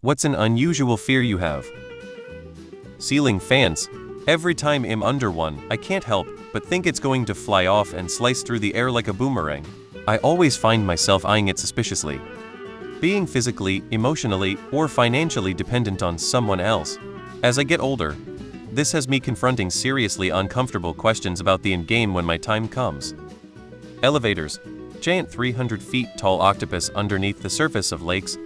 What's an unusual fear you have? Ceiling fans. Every time I'm under one, I can't help but think it's going to fly off and slice through the air like a boomerang. I always find myself eyeing it suspiciously. Being physically, emotionally, or financially dependent on someone else. As I get older, this has me confronting seriously uncomfortable questions about the end game when my time comes. Elevators. Giant 300 feet tall octopus underneath the surface of lakes.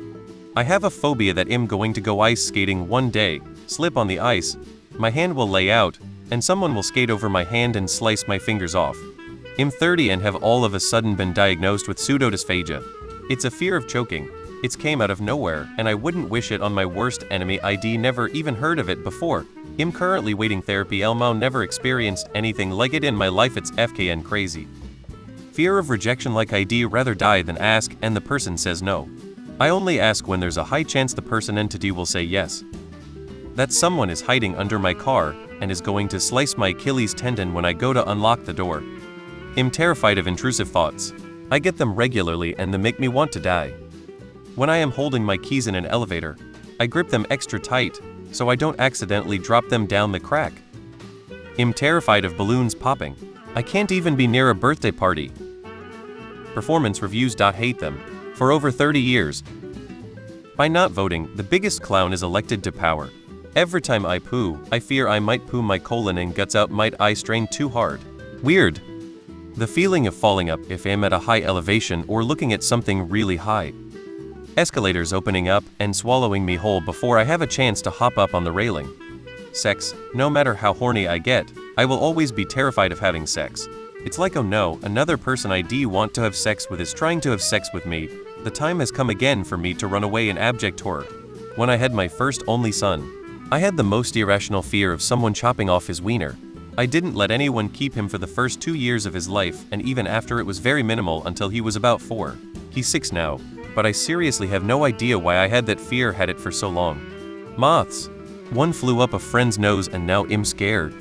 I have a phobia that I'm going to go ice skating one day, slip on the ice, my hand will lay out, and someone will skate over my hand and slice my fingers off. I'm 30 and have all of a sudden been diagnosed with pseudodysphagia. It's a fear of choking. It's came out of nowhere, and I wouldn't wish it on my worst enemy. I'd never even heard of it before. I'm currently waiting therapy. Elmo never experienced anything like it in my life. It's FKN crazy. Fear of rejection, like I'd rather die than ask and the person says no. I only ask when there's a high chance the person entity will say yes. That someone is hiding under my car and is going to slice my Achilles tendon when I go to unlock the door. I'm terrified of intrusive thoughts. I get them regularly and they make me want to die. When I am holding my keys in an elevator, I grip them extra tight so I don't accidentally drop them down the crack. I'm terrified of balloons popping. I can't even be near a birthday party. Performance reviews. Hate them. For over 30 years. By not voting, the biggest clown is elected to power. Every time I poo, I fear I might poo my colon and guts out. Might I strain too hard? Weird. The feeling of falling up if I'm at a high elevation or looking at something really high. Escalators opening up and swallowing me whole before I have a chance to hop up on the railing. Sex. No matter how horny I get, I will always be terrified of having sex. It's like, oh no, another person I want to have sex with is trying to have sex with me. The time has come again for me to run away in abject horror. When I had my first only son, I had the most irrational fear of someone chopping off his wiener. I didn't let anyone keep him for the first 2 years of his life, and even after it was very minimal until he was about 4. He's 6 now, but I seriously have no idea why I had that fear, had it for so long. Moths. One flew up a friend's nose and now I'm scared.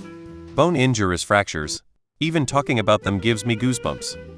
Bone injuries, fractures. Even talking about them gives me goosebumps.